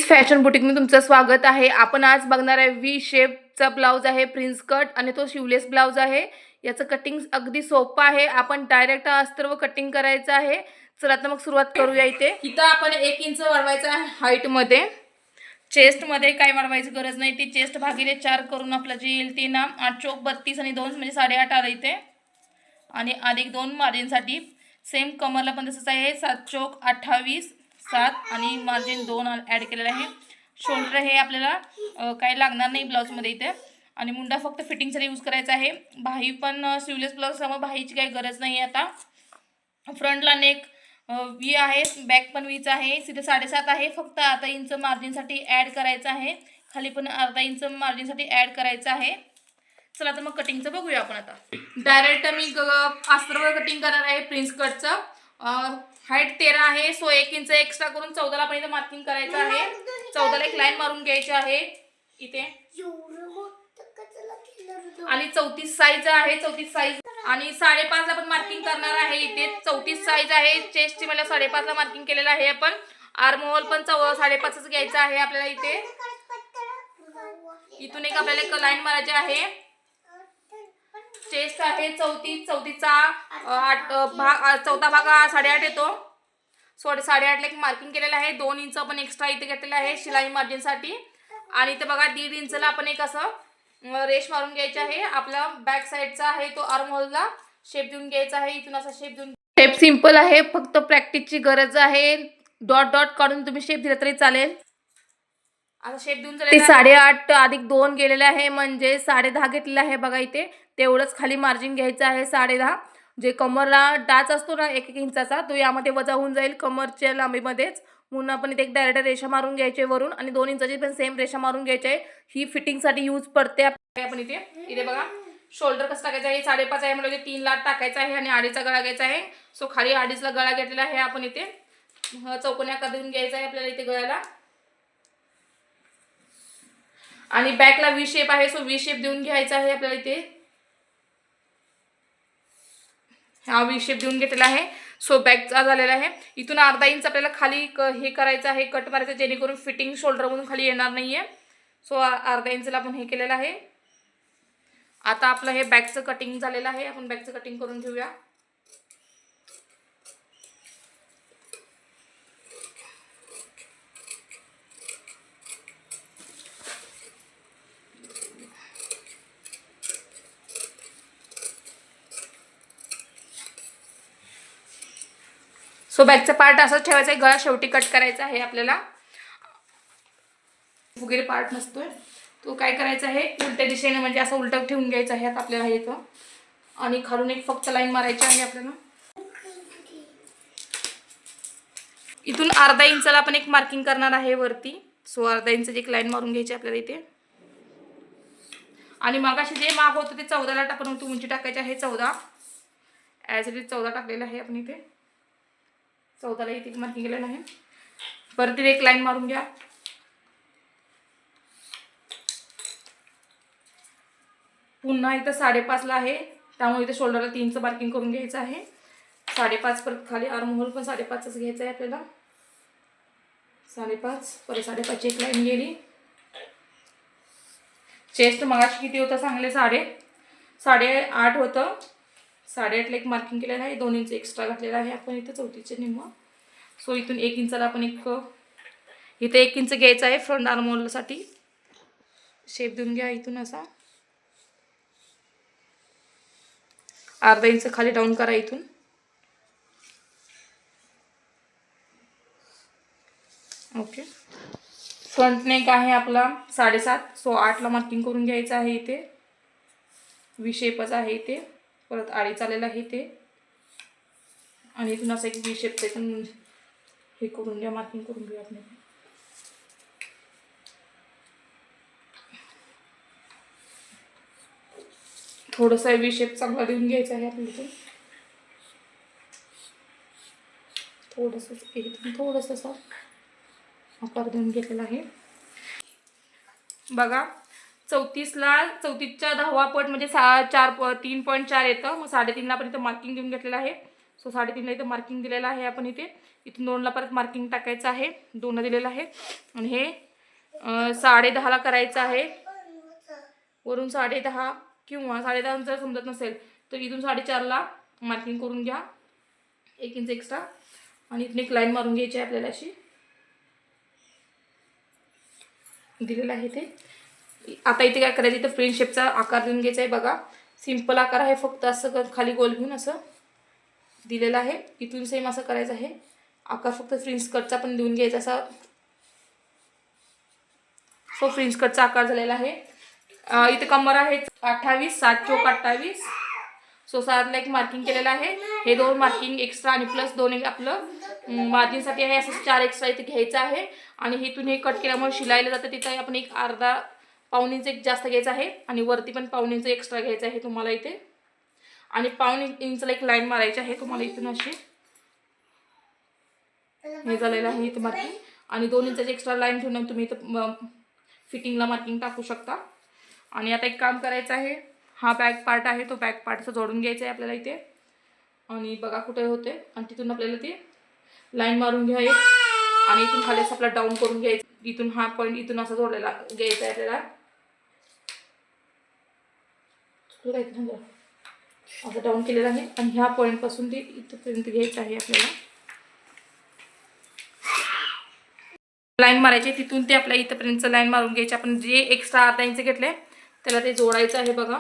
Fashion बुटीकमध्ये तुमचं स्वागत आहे। आपण आज बघणार आहे व्ही शेपचा ब्लाउज आहे, प्रिन्स कट आणि तो शिवलेस ब्लाउज आहे। याचं कटिंग अगदी सोपं आहे। आपण डायरेक्ट अस्तर कटिंग करायचं आहे। चला तर मग सुरुवात करूया। इथं आपण 1 इंच वाढवायचं आहे हाईट मध्ये। चेस्ट मध्ये काय वाढवायची गरज नाही, ती चेस्ट भागिले 4 करून आपलं जे येईल ते ना 8 चौक 32 आणि 2 म्हणजे 8.5 आलं इथे। आणि अधिक 2 मार्जिन साठी सेम कमरला पण तसंच आहे, 7 चौक 28 7 आणि मार्जिन 2 ॲड केलेलं आहे। शोल्डर हे आपल्याला काही लागणार नाही ब्लाउज मध्ये इथे। आणि मुंडा फक्त फिटिंगसाठी यूज करायचा आहे। बाही पण स्लीवलेस ब्लाउज त्यामुळे बाहीची काही गरज नाही आहे। आता फ्रंटला नेक व्ही आहे, बॅक पण व्हीच आहे, सीधे 7.5 आहे। फक्त अर्धा इंच मार्जिनसाठी ॲड करायचं आहे, खाली पण अर्धा इंच मार्जिनसाठी ॲड करायचं आहे। चला तर मग कटिंगचं बघूया आपण। आता डायरेक्ट मी अस्तर कटिंग करणार आहे प्रिन्स कटचं। हाईट 13 आहे, सो 1 इंच एक्स्ट्रा करून 14ला पण इथे मार्किंग करायचं आहे। 14ला एक लाईन मारून घ्यायची आहे इथे। आणि 34 साईज आहे, 34 साईज आणि 5.5ला पण मार्किंग करणार आहे इथे। 34 साईज आहे, चेस्टची मला 5.5ला मार्किंग केलेलं आहे आपण। आर्म होल पण 5.5च घ्यायचा आहे आपल्याला इथे। इथून एक आपल्याला एक लाईन मारायची आहे। चेस्ट आहे 34, 34चा चौथा भाग 8.5 येतो। 8.5ला एक मार्किंग केलेलं आहे। 2 इंच आपण एक्स्ट्रा इथे घेतलेलं आहे शिलाई मार्जिन साठी। आणि इथे बघा 1.5 इंचला आपण एक असं रेश मारून घ्यायची आहे। आपला बॅक साईडचा आहे तो आर्म होलला शेप देऊन घ्यायचा आहे। इथून असा शेप देऊन, शेप सिंपल आहे, फक्त प्रॅक्टिसची गरज आहे। डॉट डॉट काढून तुम्ही शेप दिला तरी चालेल। आता शेप देऊन झाले 8.5 अधिक 2 गेलेले आहे, म्हणजे 10.5 घेतलेला आहे बघा इथे। तेवढंच खाली मार्जिन घ्यायचं आहे 10.5। जे कमरला डाच असतो ना 1-1 इंचाचा, तो यामध्ये वजा होऊन जाईल कमरच्या लांबीमध्येच। म्हणून आपण इथे एक डायरेक्ट रेषा मारून घ्यायची वरून आणि 2 इंचाची पण सेम रेषा मारून घ्यायची आहे। ही फिटिंगसाठी यूज पडते आपण इथे बघा। शोल्डर कसं टाकायचं आहे, 5.5 आहे म्हणजे 3 लाट टाकायचा आहे आणि 2.5चा गळा घ्यायचा आहे। सो खाली 2.5ला गळा घेतलेला आहे आपण इथे। चौकोनी आकार देऊन घ्यायचा आहे आपल्याला इथे गळ्याला। आणि बॅकला व्ही शेप आहे, सो व्ही शेप देऊन घ्यायचा आहे आपल्याला इथे। हा व्ही शेप देऊन घेतलेला आहे, सो बॅकचा झालेला आहे। इथून अर्धा इंच आपल्याला खाली हे करायचं आहे, कट मारायचं, जेणेकरून फिटिंग शोल्डरमधून खाली येणार नाहीये। सो अर्धा इंचला आपण हे केलेलं आहे। आता आपलं हे बॅकचं कटिंग झालेलं आहे, आपण बॅकचं कटिंग करून घेऊया। सो बॅकचा पार्ट असंच ठेवायचा आहे, गळा शेवटी कट करायचा आहे आपल्याला। वगैरे पार्ट नसतोय तो काय करायचा आहे, उलट्या दिशेने म्हणजे असं उलटं ठेवून घ्यायचं आहे आपल्याला इथं। आणि खालून एक फक्त लाईन मारायची आहे आपल्याला। इथून अर्धा इंचला आपण एक मार्किंग करणार आहे वरती। सो अर्धा इंचची एक लाईन मारून घ्यायची आपल्याला इथे। आणि मगाशी जे माप होतं ते 14ला टाकून उंची टाकायची आहे 14। ॲज इट इज 14 टाकलेलं आहे आपण इथे। 14ला इथे मार्किंग केलेलं आहे। परत एक लाईन मारून घ्या। पुन्हा इथं 5.5ला आहे, त्यामुळे इथे शोल्डरला 3चं मार्किंग करून घ्यायचं आहे। 5.5 परत खाली आर्म होल पण 5.5च घ्यायचं आहे आपल्याला। 5.5 परत 5.5ची एक लाईन गेली। चेस्ट मगाशी किती होतं सांगले, 8.5 होतं। 8.5ला एक मार्किंग केलेलं आहे, 2 इंच एक्स्ट्रा घातलेला आहे आपण इथे 34चे निम्म। सो इथून 1 इंचला आपण इथे 1 इंच घ्यायचं आहे फ्रंट आर्म होलसाठी। शेप देऊन घ्या इथून असा। अर्धा इंच खाली डाऊन करा इथून। ओके, फ्रंट नेक आहे आपला 7.5, सो 8ला मार्किंग करून घ्यायचं आहे इथे। व्ही शेपच आहे इथे, परत आडी चालेलं आहे इथे। आणि इथून असं एक व्ही शेपचं इथून हे करून घ्या, मार्किंग करून घेऊया आपण। थोडंसं व्ही शेप चांगला देऊन घ्यायचा आहे आपल्याला इथून। थोडंसं आकार देऊन घेतलेला आहे बघा। 34ला 34च्या 10वा पट म्हणजे 3.4 येतं, मग 3.5ला आपण इथं मार्किंग देऊन घेतलेलं आहे। सो 3.5ला इथं मार्किंग दिलेलं आहे आपण इथे. इथून 2ला परत मार्किंग टाकायचं आहे. 2ला दिलेलं आहे आणि हे 10:30ला करायचं आहे. वरून 10:30 किंवा 10:30 जर समजत नसेल तर इथून 4:30ला मार्किंग करून घ्या 1 इंच एक्स्ट्रा. आणि इथून एक लाईन मारून घ्यायची आहे आपल्याला अशी. दिलेलं आहे ते. आता इथे काय करायचं, इथं फ्रेंच शेपचा आकार देऊन घ्यायचा आहे. बघा सिंपल आकार आहे, फक्त असं खाली गोल घेऊन असं दिलेलं आहे. इथून सेम असं करायचं आहे. आकार फक्त फ्रिंज कटचा पण देऊन घ्यायचा असा. सो फ्रिंज कटचा आकार झालेला आहे. इथे कमर आहे 28, 7 चौक 28. सो 7ला एक मार्किंग केलेलं आहे. हे 2 मार्किंग एक्स्ट्रा आणि प्लस 2 एक आपलं मार्जिनसाठी आहे. असं 4 एक्स्ट्रा इथे घ्यायचं आहे. आणि इथून हे कट केल्यामुळे शिलायला जातं तिथं आपण एक अर्धा पाऊण इंच एक जास्त घ्यायचं आहे आणि वरती पण पाऊण इंच एक्स्ट्रा घ्यायचं आहे तुम्हाला इथे. आणि पाऊण इंचला एक लाईन मारायची आहे तुम्हाला इथून अशी. हे झालेलं आहे इथं मार्किंग. आणि 2 इंचाची एक्स्ट्रा लाईन ठेवून तुम्ही इथं फिटिंगला मार्किंग टाकू शकता. आणि आता एक काम करायचं आहे, हा बॅक पार्ट आहे तो बॅक पार्टचं जोडून घ्यायचं आहे आपल्याला इथे. आणि बघा कुठे होते. आणि तिथून आपल्याला ती लाईन मारून घ्या एक. आणि इथून खाली आपला डाऊन करून घ्यायचं. इथून हा पॉईंट इथून असा जोडलेला घ्यायचा आहे आपल्याला. असं डाऊन केलेलं आहे. आणि ह्या पॉईंटपासून ते इथपर्यंत घ्यायचं आहे आपल्याला. लाईन मारायची तिथून ते आपल्या इथपर्यंत लाईन मारून घ्यायची. आपण जे एक्स्ट्रा अर्धा इंच घेतले त्याला ते जोडायचं आहे. बघा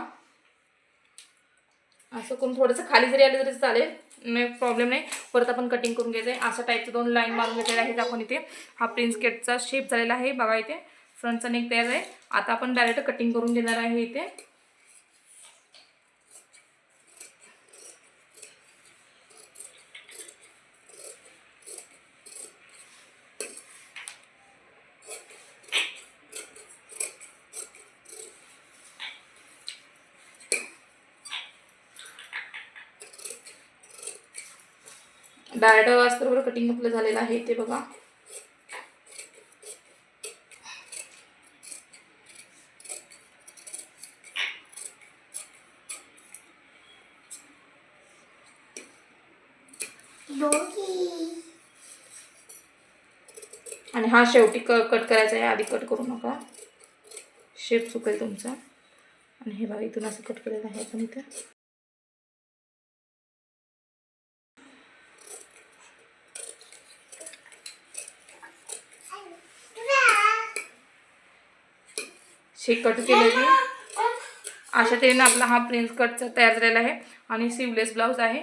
असं करून थोडंसं खाली जरी आलं तरी चालेल, नाही प्रॉब्लेम नाही. परत आपण कटिंग करून घ्यायचं आहे. अशा टाईपचं 2 लाईन मारून घेतलेल्या आहेत आपण इथे. हा प्रिन्स कटचा शेप झालेला आहे. बघा इथे फ्रंटचा नेक तयार आहे. आता आपण डायरेक्ट कटिंग करून घेणार आहे इथे. डायरेक्ट अस्तर कटिंग आपलं झालेलं आहे ते बघा. आणि हा शेवटी कट करायचा आहे. आधी कट करू नका, शेप चुकेल तुमचा. आणि हे बघा इथून असं कट केलेलं आहे आपण इथे. शेप कट केलं की अशा तऱ्हेने आपला हा प्रिन्स कटचा तयार झालेला आहे. आणि स्लीवलेस ब्लाऊज आहे.